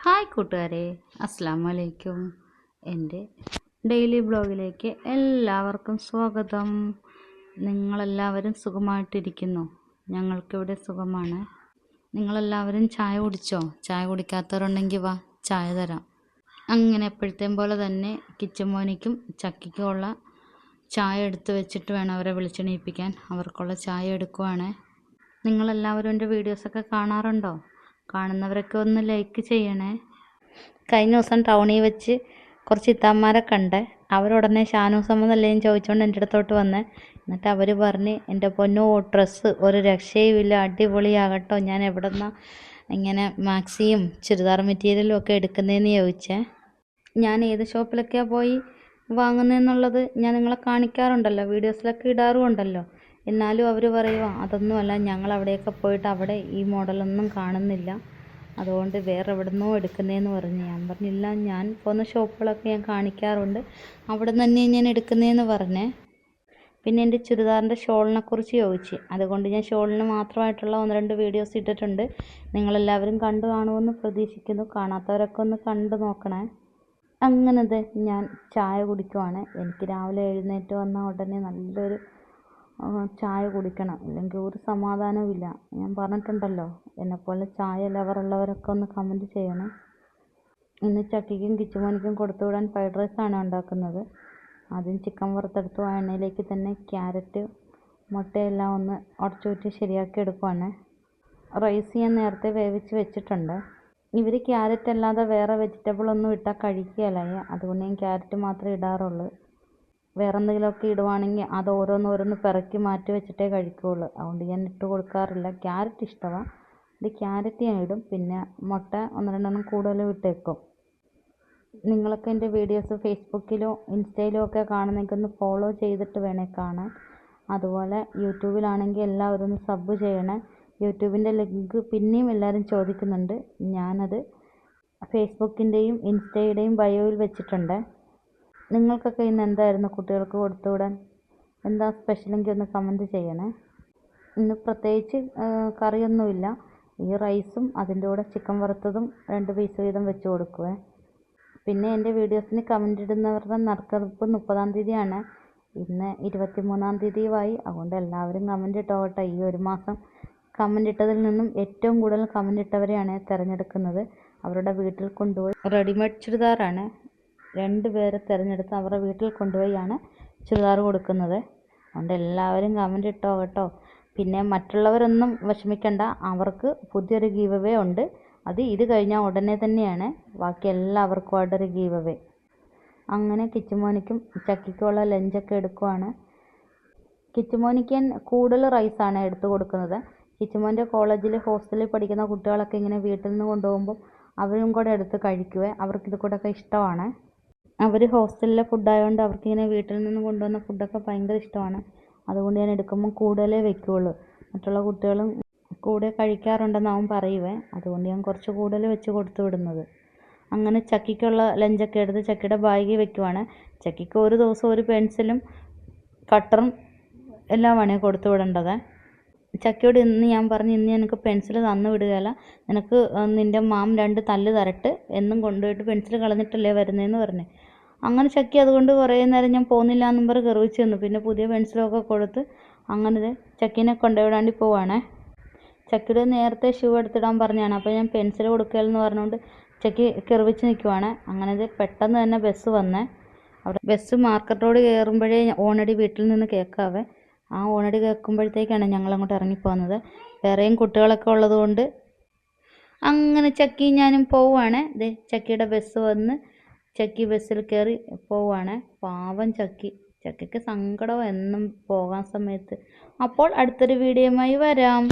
Hi കൂട്ടുകാരെ, അസ്സലാമു അലൈക്കും. എൻ്റെ ഡെയിലി ബ്ലോഗിലേക്ക് എല്ലാവർക്കും സ്വാഗതം. നിങ്ങളെല്ലാവരും സുഖമായിട്ടിരിക്കുന്നു? ഞങ്ങൾക്കിവിടെ സുഖമാണ്. നിങ്ങളെല്ലാവരും ചായ കുടിച്ചോ? ചായ കുടിക്കാത്തവരുണ്ടെങ്കിൽ വാ, ചായ തരാം. അങ്ങനെ എപ്പോഴത്തെയും പോലെ തന്നെ കിച്ചുമോനിക്കും ചക്കിക്കുമുള്ള ചായ എടുത്ത് വെച്ചിട്ട് വേണം അവരെ വിളിച്ചെണീപ്പിക്കാൻ. അവർക്കുള്ള ചായ എടുക്കുവാണ്. നിങ്ങളെല്ലാവരും എൻ്റെ വീഡിയോസൊക്കെ കാണാറുണ്ടോ? കാണുന്നവരൊക്കെ ഒന്ന് ലൈക്ക് ചെയ്യണേ. കഴിഞ്ഞ ദിവസം ടൗണിൽ വെച്ച് കുറച്ച് ഇത്താന്മാരെ കണ്ടേ. അവരുടനെ ഷാനൂസമ്മതല്ലേ ചോദിച്ചുകൊണ്ട് എൻ്റെ അടുത്തോട്ട് വന്നേ. എന്നിട്ട് അവർ പറഞ്ഞ്, എൻ്റെ പൊന്നോ ഡ്രസ്സ് ഒരു രക്ഷയുമില്ല, അടിപൊളിയാകട്ടോ, ഞാൻ എവിടെ നിന്നാണ് ഇങ്ങനെ മാക്സിയും ചുരിദാർ മെറ്റീരിയലും ഒക്കെ എടുക്കുന്നതെന്ന് ചോദിച്ചേ. ഞാൻ ഏത് ഷോപ്പിലൊക്കെയാണ് പോയി വാങ്ങുന്നതെന്നുള്ളത് ഞാൻ നിങ്ങളെ കാണിക്കാറുണ്ടല്ലോ, വീഡിയോസിലൊക്കെ ഇടാറുമുണ്ടല്ലോ. എന്നാലും അവർ പറയുക, അതൊന്നുമല്ല, ഞങ്ങൾ അവിടെയൊക്കെ പോയിട്ട് അവിടെ ഈ മോഡലൊന്നും കാണുന്നില്ല, അതുകൊണ്ട് വേറെ എവിടെ നിന്നോ എടുക്കുന്നതെന്ന് പറഞ്ഞു. ഞാൻ പറഞ്ഞില്ല, ഞാൻ പോകുന്ന ഷോപ്പുകളൊക്കെ ഞാൻ കാണിക്കാറുണ്ട്, അവിടെ നിന്ന് തന്നെയാണ് ഞാൻ എടുക്കുന്നതെന്ന് പറഞ്ഞേ. പിന്നെ എൻ്റെ ചുരിദാറിൻ്റെ ഷോളിനെ കുറിച്ച് ചോദിച്ചു. അതുകൊണ്ട് ഞാൻ ഷോളിന് മാത്രമായിട്ടുള്ള 1-2 വീഡിയോസ് ഇട്ടിട്ടുണ്ട്. നിങ്ങളെല്ലാവരും കണ്ടു കാണുമെന്ന് പ്രതീക്ഷിക്കുന്നു. കാണാത്തവരൊക്കെ ഒന്ന് കണ്ടു നോക്കണേ. അങ്ങനത്തെ ഞാൻ ചായ കുടിക്കുവാണ്. എനിക്ക് രാവിലെ എഴുന്നേറ്റ് വന്ന ഉടനെ നല്ലൊരു ചായ കുടിക്കണം, ഇല്ലെങ്കിൽ ഒരു സമാധാനവുമില്ല. ഞാൻ പറഞ്ഞിട്ടുണ്ടല്ലോ, എന്നെപ്പോലെ ചായ ലവറുള്ളവരൊക്കെ ഒന്ന് കമൻറ്റ് ചെയ്യണം. ഇന്ന് ചക്കിക്കും കിച്ചുമോനിക്കും കൊടുത്തുവിടാൻ ഫ്രൈഡ് റൈസാണ് ഉണ്ടാക്കുന്നത്. ആദ്യം ചിക്കൻ വറുത്തെടുത്തു. ആ എണ്ണയിലേക്ക് തന്നെ ക്യാരറ്റ്, മുട്ടയെല്ലാം ഒന്ന് ഉടച്ചൂറ്റി ശരിയാക്കി എടുക്കുവാണ്. റൈസ് ഞാൻ നേരത്തെ വേവിച്ച് വെച്ചിട്ടുണ്ട്. ഇവർ ക്യാരറ്റ് അല്ലാതെ വേറെ വെജിറ്റബിളൊന്നും ഇട്ടാൽ കഴിക്കുകയല്ല, അതുകൊണ്ട് ഞാൻ ക്യാരറ്റ് മാത്രമേ ഇടാറുള്ളൂ. വേറെ എന്തെങ്കിലുമൊക്കെ ഇടുവാണെങ്കിൽ അത് ഓരോന്നോരോന്ന് പിറക്കി മാറ്റി വെച്ചിട്ടേ കഴിക്കുകയുള്ളൂ. അതുകൊണ്ട് ഞാൻ ഇട്ട് കൊടുക്കാറില്ല. ക്യാരറ്റ് ഇഷ്ടമാണ്, ഇത് ക്യാരറ്റ് ഞാൻ ഇടും. പിന്നെ മുട്ട 1-2 കൂടുതലും ഇട്ടേക്കും. നിങ്ങളൊക്കെ എൻ്റെ വീഡിയോസ് ഫേസ്ബുക്കിലോ ഇൻസ്റ്റയിലോ ഒക്കെ കാണുന്നെങ്കിൽ ഒന്ന് ഫോളോ ചെയ്തിട്ട് വേണേ കാണാൻ. അതുപോലെ യൂട്യൂബിലാണെങ്കിൽ എല്ലാവരും ഒന്ന് സബ് ചെയ്യണേ. യൂട്യൂബിൻ്റെ ലിങ്ക് പിന്നെയും എല്ലാവരും ചോദിക്കുന്നുണ്ട്. ഞാനത് ഫേസ്ബുക്കിൻ്റെയും ഇൻസ്റ്റയുടെയും ബയോയിൽ വെച്ചിട്ടുണ്ട്. നിങ്ങൾക്കൊക്കെ ഇന്ന് എന്തായിരുന്നു കുട്ടികൾക്ക് കൊടുത്തുവിടാൻ? എന്താ സ്പെഷ്യലെങ്കിൽ ഒന്ന് കമൻറ്റ് ചെയ്യണേ. ഇന്ന് പ്രത്യേകിച്ച് കറിയൊന്നുമില്ല. ഈ റൈസും അതിൻ്റെ കൂടെ ചിക്കൻ വറുത്തതും 2 പീസ് വീതം വെച്ച് കൊടുക്കുവേ. പിന്നെ എൻ്റെ വീഡിയോസിന് കമൻറ്റ് ഇടുന്നവരുടെ നറുക്കെടുപ്പ് 30-ാം തീയതിയാണ്. ഇന്ന് 23-ാം തീയതിയുമായി. അതുകൊണ്ട് എല്ലാവരും കമൻറ്റ് ഇട്ടോട്ടെ. ഈ ഒരു മാസം കമൻറ്റ് ഇട്ടതിൽ നിന്നും ഏറ്റവും കൂടുതൽ കമൻറ്റ് ഇട്ടവരെയാണ് തിരഞ്ഞെടുക്കുന്നത്. അവരുടെ വീട്ടിൽ കൊണ്ടുപോയി റെഡിമെയ്ഡ് ചുരിദാറാണ് 2 പേരെ തിരഞ്ഞെടുത്ത് അവരുടെ വീട്ടിൽ കൊണ്ടുപോയാണ് ചുരിദാർ കൊടുക്കുന്നത്. അതുകൊണ്ട് എല്ലാവരും കമൻറ്റ് ഇട്ടോ കേട്ടോ. പിന്നെ മറ്റുള്ളവരൊന്നും വിഷമിക്കണ്ട, അവർക്ക് പുതിയൊരു ഗീവ് അവേ ഉണ്ട്. ഇത് കഴിഞ്ഞാൽ ഉടനെ തന്നെയാണ് ബാക്കി എല്ലാവർക്കുമായിട്ടൊരു ഗീവ് അവേ. അങ്ങനെ കിച്ചുമോനിക്കും ചക്കിക്കുമുള്ള ലഞ്ചൊക്കെ എടുക്കുവാണ്. കിച്ചുമോനിക്ക് കൂടുതൽ റൈസാണ് എടുത്തു കൊടുക്കുന്നത്. കിച്ചുമോൻ്റെ കോളേജിൽ ഹോസ്റ്റലിൽ പഠിക്കുന്ന കുട്ടികളൊക്കെ ഇങ്ങനെ വീട്ടിൽ നിന്ന് കൊണ്ടുപോകുമ്പോൾ അവരും കൂടെ എടുത്ത് കഴിക്കുവേ. അവർക്കിത് കൂടെയൊക്കെ ഇഷ്ടമാണ്. അവർ ഹോസ്റ്റലിലെ ഫുഡായതുകൊണ്ട് അവർക്കിങ്ങനെ വീട്ടിൽ നിന്ന് കൊണ്ടുവന്ന ഫുഡൊക്കെ ഭയങ്കര ഇഷ്ടമാണ്. അതുകൊണ്ട് ഞാൻ എടുക്കുമ്പോൾ കൂടുതലേ വെക്കുകയുള്ളൂ. മറ്റുള്ള കുട്ടികളും കൂടെ കഴിക്കാറുണ്ടെന്ന് അവൻ പറയുവേ. അതുകൊണ്ട് ഞാൻ കുറച്ച് കൂടുതൽ വെച്ച് കൊടുത്തു വിടുന്നത്. അങ്ങനെ ചക്കിക്കുള്ള ലഞ്ചൊക്കെ എടുത്ത് ചക്കിയുടെ ബാഗിൽ വെക്കുവാണ്. ചക്കിക്ക് ഒരു ദിവസം ഒരു പെൻസിലും കട്ടറും എല്ലാമാണ് കൊടുത്തു വിടേണ്ടത്. ചക്കിയോട് ഇന്ന് ഞാൻ പറഞ്ഞു, ഇന്ന് എനിക്ക് പെൻസിൽ തന്നു വിടുകയില്ല, നിനക്ക് നിൻ്റെ മാം 2 തല്ല് തരട്ട്, എന്നും കൊണ്ടുപോയിട്ട് പെൻസിൽ കളഞ്ഞിട്ടല്ലേ വരുന്നതെന്ന് പറഞ്ഞു. അങ്ങനെ ചക്കി അതുകൊണ്ട് കുറേ നേരം ഞാൻ പോകുന്നില്ല എന്നും പറഞ്ഞ് ഗർവിച്ച് തന്നു. പിന്നെ പുതിയ പെൻസിലൊക്കെ കൊടുത്ത് അങ്ങനെ ചക്കീനെ കൊണ്ടുവിടാണ്ടി പോവാണേ. ചക്കിയുടെ നേരത്തെ ഷൂ എടുത്തിടാൻ പറഞ്ഞാണ്. അപ്പോൾ ഞാൻ പെൻസിൽ കൊടുക്കലെന്ന് പറഞ്ഞുകൊണ്ട് ചക്കി കിറവിച്ച് നിൽക്കുവാണ്. അങ്ങനെ പെട്ടെന്ന് തന്നെ ബസ് വന്നേ. അവിടെ ബസ് മാർക്കറ്റ് റോഡ് കയറുമ്പോഴേ ഓണടി വീട്ടിൽ നിന്ന് കേൾക്കാവേ. ആ ഓണടി കേൾക്കുമ്പോഴത്തേക്കാണ് ഞങ്ങളങ്ങോട്ട് ഇറങ്ങിപ്പോകുന്നത്. വേറെയും കുട്ടികളൊക്കെ ഉള്ളതുകൊണ്ട് അങ്ങനെ ചക്കി ഞാനും പോവുകയാണ്. ചക്കിയുടെ ബസ് വന്ന് ചക്കി ബസ്സിൽ കയറി പോവുകയാണ്. പാവം ചക്കിക്ക് സങ്കടം എന്നും പോകാൻ സമയത്ത്. അപ്പോൾ അടുത്തൊരു വീഡിയോയുമായി വരാം.